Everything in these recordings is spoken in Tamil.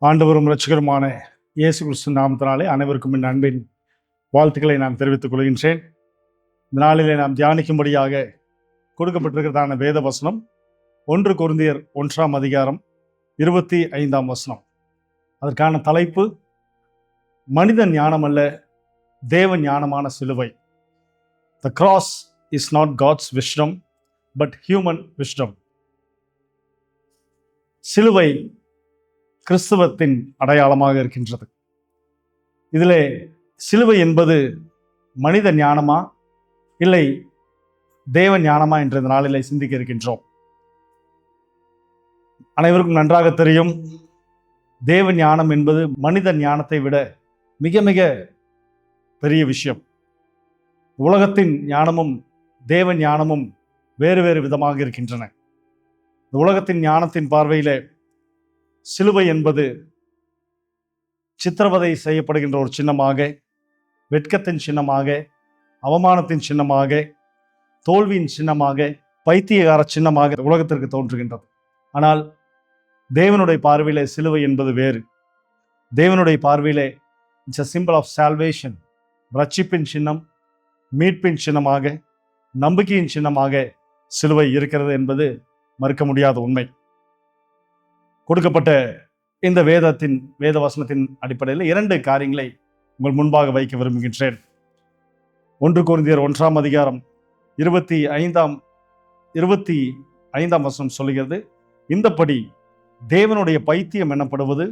ஆண்டவரும் இரட்சகருமான இயேசு கிறிஸ்து நாமத்தினாலே அனைவருக்கும் என் அன்பின் வாழ்த்துக்களை நான் தெரிவித்துக் கொள்கின்றேன். இந்த நாளிலே நாம் தியானிக்கும்படியாக கொடுக்கப்பட்டிருக்கிறதான வேத வசனம் 1 கொரிந்தியர் 1ஆம் அதிகாரம் 25ஆம் வசனம். அதற்கான தலைப்பு மனித ஞானம் அல்ல, தேவ ஞானமான சிலுவை. The cross is not God's wisdom but human wisdom. சிலுவை கிறிஸ்தவத்தின் அடையாளமாக இருக்கின்றது. இதிலே சிலுவை என்பது மனித ஞானமா இல்லை தேவ ஞானமா என்ற நாளிலே சிந்திக்க இருக்கின்றோம். அனைவருக்கும் நன்றாக தெரியும், தேவ ஞானம் என்பது மனித ஞானத்தை விட மிக மிக பெரிய விஷயம். உலகத்தின் ஞானமும் தேவ ஞானமும் வேறு வேறு விதமாக இருக்கின்றன. இந்த உலகத்தின் ஞானத்தின் பார்வையிலே சிலுவை என்பது சித்திரவதை செய்யப்படுகின்ற ஒரு சின்னமாக, வெட்கத்தின் சின்னமாக, அவமானத்தின் சின்னமாக, தோல்வியின் சின்னமாக, பைத்தியகார சின்னமாக உலகத்திற்கு தோன்றுகின்றது. ஆனால் தேவனுடைய பார்வையிலே சிலுவை என்பது வேறு. தேவனுடைய பார்வையிலே it's a symbol of salvation. ரட்சிப்பின் சின்னம், மீட்பின் சின்னமாக, நம்பிக்கையின் சின்னமாக சிலுவை இருக்கிறது என்பது மறுக்க முடியாத உண்மை. கொடுக்கப்பட்ட இந்த வேத வசனத்தின் அடிப்படையில் 2 காரியங்களை உங்கள் முன்பாக வைக்க விரும்புகின்றேன். 1 கொரிந்தியர் 1ஆம் அதிகாரம் 25ஆம் வசனம் சொல்லுகிறது, இந்தப்படி தேவனுடைய பைத்தியம் எனப்படுவது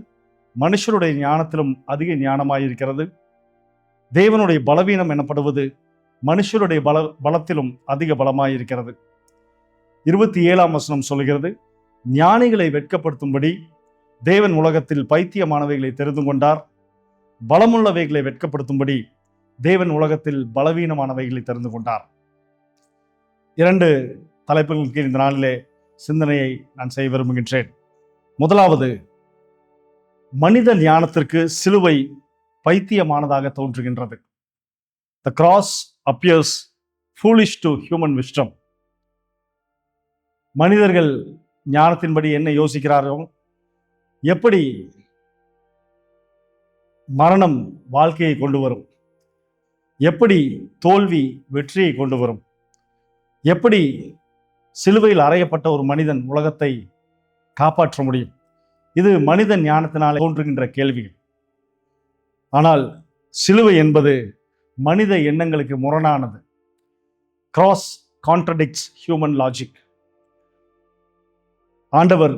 மனுஷருடைய ஞானத்திலும் அதிக ஞானமாயிருக்கிறது, தேவனுடைய பலவீனம் எனப்படுவது மனுஷருடைய பலத்திலும் அதிக பலமாயிருக்கிறது. 27ஆம் வசனம் சொல்லுகிறது, ஞானிகளை வெட்கப்படுத்தும்படி தேவன் உலகத்தில் பைத்தியமானவைகளை தெரிந்து கொண்டார், பலமுள்ளவைகளை வெட்கப்படுத்தும்படி தேவன் உலகத்தில் பலவீனமானவைகளை தெரிந்து கொண்டார். 2 தலைப்புகளுக்கு இந்த நாளிலே சிந்தனையை நான் செய்ய விரும்புகின்றேன். முதலாவது, மனித ஞானத்திற்கு சிலுவை பைத்தியமானதாக தோன்றுகின்றது. The cross appears foolish to human wisdom. மனிதர்கள் ஞானத்தின்படி என்ன யோசிக்கிறாரோ, எப்படி மரணம் வாழ்க்கையை கொண்டு வரும், எப்படி தோல்வி வெற்றியை கொண்டு வரும், எப்படி சிலுவையில் அறையப்பட்ட ஒரு மனிதன் உலகத்தை காப்பாற்ற முடியும், இது மனித ஞானத்தினால் தோன்றுகின்ற கேள்விகள். ஆனால் சிலுவை என்பது மனித எண்ணங்களுக்கு முரணானது. Cross contradicts human logic. ஆண்டவர்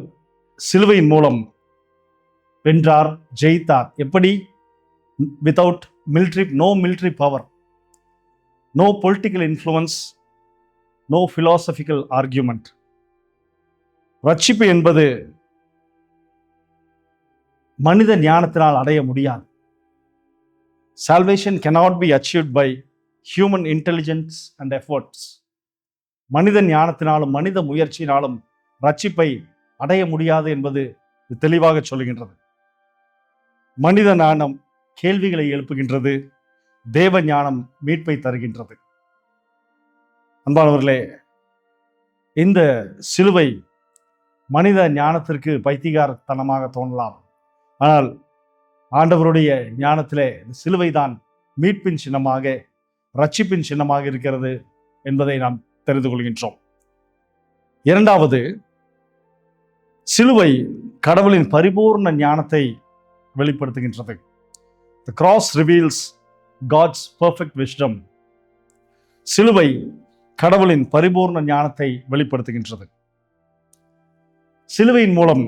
சிலுவையின் மூலம் வென்றார், ஜெயித்தார். எப்படி? Without no military power, no political influence, no philosophical argument. ரட்சிப்பு என்பது மனித ஞானத்தினால் அடைய முடியாது. Salvation cannot be achieved by human intelligence and efforts. மனித ஞானத்தினாலும் மனித முயற்சியினாலும் ரட்சிப்பை அடைய முடியாது என்பது தெளிவாக சொல்லுகின்றது. மனித ஞானம் கேள்விகளை எழுப்புகின்றது, தேவ ஞானம் மீட்பை தருகின்றது. அன்பானவர்களே, இந்த சிலுவை மனித ஞானத்திற்கு பைத்தியகாரத்தனமாக தோன்றலாம். ஆனால் ஆண்டவருடைய ஞானத்திலே சிலுவைதான் மீட்பின் சின்னமாக, ரட்சிப்பின் சின்னமாக இருக்கிறது என்பதை நாம் தெரிந்து கொள்கின்றோம். 2வது, சிலுவை கடவுளின் பரிபூர்ண ஞானத்தை வெளிப்படுத்துகின்றது. The cross reveals God's perfect wisdom. சிலுவை கடவுளின் பரிபூர்ண ஞானத்தை வெளிப்படுத்துகின்றது. சிலுவையின் மூலம்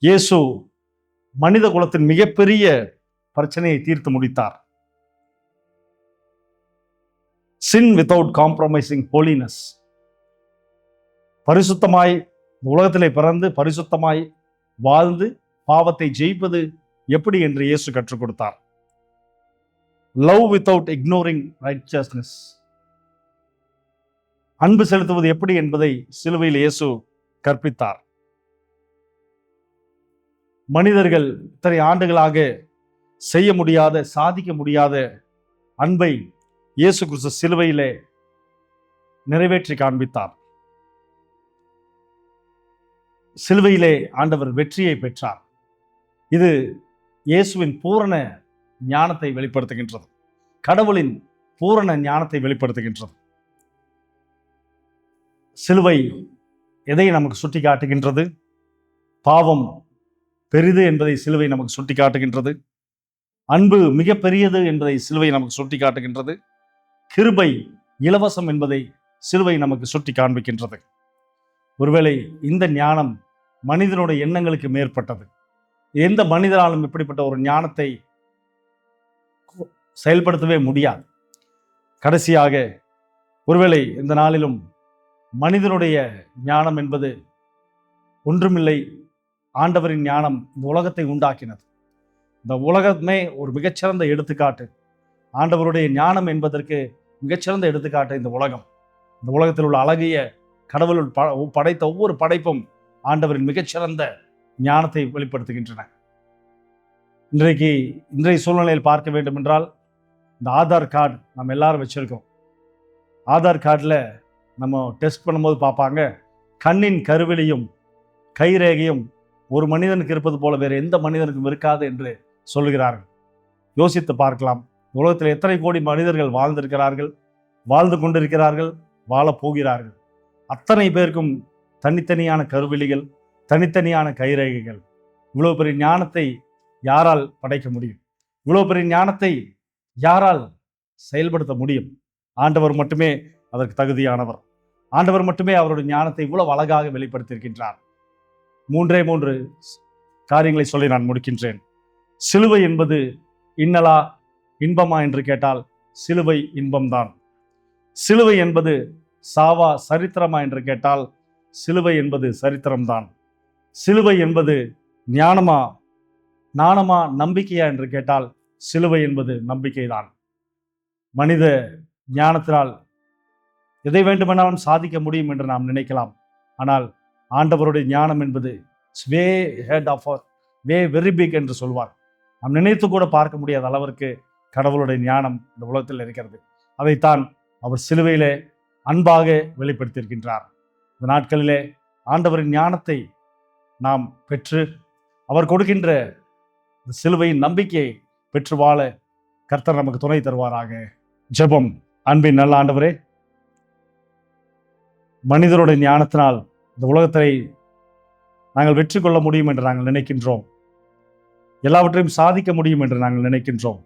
இயேசு மனித குலத்தின் மிகப்பெரிய பிரச்சனையை தீர்த்து முடித்தார். Sin without compromising holiness. பரிசுத்தமாய் உலகத்திலே பிறந்து பரிசுத்தமாய் வாழ்ந்து பாவத்தை ஜெயிப்பது எப்படி என்று இயேசு கற்றுக் கொடுத்தார். Love without ignoring righteousness. அன்பு செலுத்துவது எப்படி என்பதை சிலுவையில் இயேசு கற்பித்தார். மனிதர்கள் இத்தனை ஆண்டுகளாக செய்ய முடியாத, சாதிக்க முடியாத அன்பை இயேசு கிறிஸ்து சிலுவையிலே நிறைவேற்றி காண்பித்தார். சிலுவையிலே ஆண்டவர் வெற்றியை பெற்றார். இது இயேசுவின் பூரண ஞானத்தை வெளிப்படுத்துகின்றது. கடவுளின் பூரண ஞானத்தை வெளிப்படுத்துகின்றது. சிலுவை எதை நமக்கு சுட்டி காட்டுகின்றது? பாவம் பெரிது என்பதை சிலுவை நமக்கு சுட்டி காட்டுகின்றது. அன்பு மிக பெரியது என்பதை சிலுவை நமக்கு சுட்டி காட்டுகின்றது. கிருபை இலவசம் என்பதை சிலுவை நமக்கு சுட்டி காண்பிக்கின்றது. ஒருவேளை இந்த ஞானம் மனிதனுடைய எண்ணங்களுக்கு மேற்பட்டது. எந்த மனிதனாலும் இப்படிப்பட்ட ஒரு ஞானத்தை செயல்படுத்தவே முடியாது. கடைசியாக, ஒருவேளை இந்த நாளிலும் மனிதனுடைய ஞானம் என்பது ஒன்றுமில்லை, ஆண்டவரின் ஞானம் இந்த உலகத்தை உண்டாக்கினது. இந்த உலகமே ஒரு மிகச்சிறந்த எடுத்துக்காட்டு. ஆண்டவருடைய ஞானம் என்பதற்கு மிகச்சிறந்த எடுத்துக்காட்டு இந்த உலகம். இந்த உலகத்தில் உள்ள அழகிய கடவுள் படைத்த ஒவ்வொரு படைப்பும் ஆண்டவரின் மிகச்சிறந்த ஞானத்தை வெளிப்படுத்துகின்றன. இன்றைய சூழ்நிலையில் பார்க்க வேண்டும் என்றால், இந்த ஆதார் கார்டு நம்ம எல்லாரும் வச்சிருக்கோம். ஆதார் கார்டில் நம்ம டெஸ்ட் பண்ணும்போது பார்ப்பாங்க, கண்ணின் கருவிலையும் கைரேகையும் ஒரு மனிதனுக்கு இருப்பது போல வேறு எந்த மனிதனுக்கும் இருக்காது என்று சொல்லுகிறார்கள். யோசித்து பார்க்கலாம், உலகத்தில் எத்தனை கோடி மனிதர்கள் வாழ்ந்திருக்கிறார்கள், வாழ்ந்து கொண்டிருக்கிறார்கள், வாழப் போகிறார்கள். அத்தனை பேருக்கும் தனித்தனியான கருவிழிகள், தனித்தனியான கைரேகைகள். இவ்வளோ பெரிய ஞானத்தை யாரால் படைக்க முடியும்? இவ்வளோ பெரிய ஞானத்தை யாரால் செயல்படுத்த முடியும்? ஆண்டவர் மட்டுமே அதற்கு தகுதியானவர். ஆண்டவர் மட்டுமே அவருடைய ஞானத்தை இவ்வளவு அழகாக வெளிப்படுத்தியிருக்கின்றார். 3 காரியங்களை சொல்லி நான் முடிக்கின்றேன். சிலுவை என்பது இன்னலா இன்பமா என்று கேட்டால் சிலுவை இன்பம்தான். சிலுவை என்பது சாவா சரித்திரமா என்று கேட்டால் சிலுவை என்பது சரித்திரம்தான். சிலுவை என்பது ஞானமா நாணமா நம்பிக்கையா என்று கேட்டால் சிலுவை என்பது நம்பிக்கைதான். மனித ஞானத்தினால் எதை வேண்டுமானாலும் சாதிக்க முடியும் என்று நாம் நினைக்கலாம். ஆனால் ஆண்டவருடைய ஞானம் என்பது வெரி பிக் என்று சொல்வார். நாம் நினைத்து கூட பார்க்க முடியாத அளவிற்கு கடவுளுடைய ஞானம் இந்த உலகத்தில் இருக்கிறது. அதைத்தான் அவர் சிலுவையிலே அன்பாக வெளிப்படுத்தியிருக்கின்றார். இந்த நாட்களிலே ஆண்டவரின் ஞானத்தை நாம் பெற்று அவர் கொடுக்கின்ற சிலுவையின் நம்பிக்கையை பெற்று வாழ கர்த்தர் நமக்கு துணை தருவாராக. ஜெபம். அன்பின் நல்ல ஆண்டவரே, மனிதருடைய ஞானத்தினால் இந்த உலகத்தை நாங்கள் வெற்றி கொள்ள முடியும் என்று நாங்கள் நினைக்கின்றோம். எல்லாவற்றையும் சாதிக்க முடியும் என்று நாங்கள் நினைக்கின்றோம்.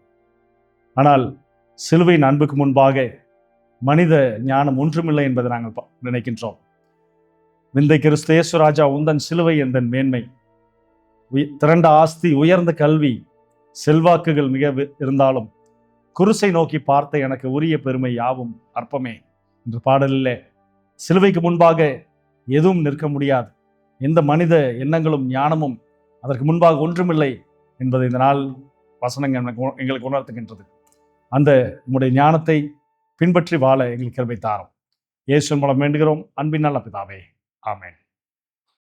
ஆனால் சிலுவையின் அன்புக்கு முன்பாக மனித ஞானம் ஒன்றுமில்லை என்பதை நாங்கள் நினைக்கின்றோம். விந்தை கிறிஸ்து இயேசு ராஜா, உந்தன் சிலுவை எந்தன் மேன்மை, திரண்ட ஆஸ்தி, உயர்ந்த கல்வி, செல்வாக்குகள் மிக இருந்தாலும் குருசை நோக்கி பார்த்த எனக்கு உரிய பெருமை யாவும் அற்பமே என்று பாடலிலே சிலுவைக்கு முன்பாக எதுவும் நிற்க முடியாது. எந்த மனித எண்ணங்களும் ஞானமும் அதற்கு முன்பாக ஒன்றுமில்லை என்பதை இந்த நாள் வசனங்கள் எங்களுக்கு உணர்த்துகின்றது. அந்த உம்முடைய ஞானத்தை பின்பற்றி வாழ எங்களுக்கு கிருபை தாரும். இயேசுவின் மூலம் வேண்டுகிறோம், அன்பின் நல்ல பிதாவே, ஆமென்.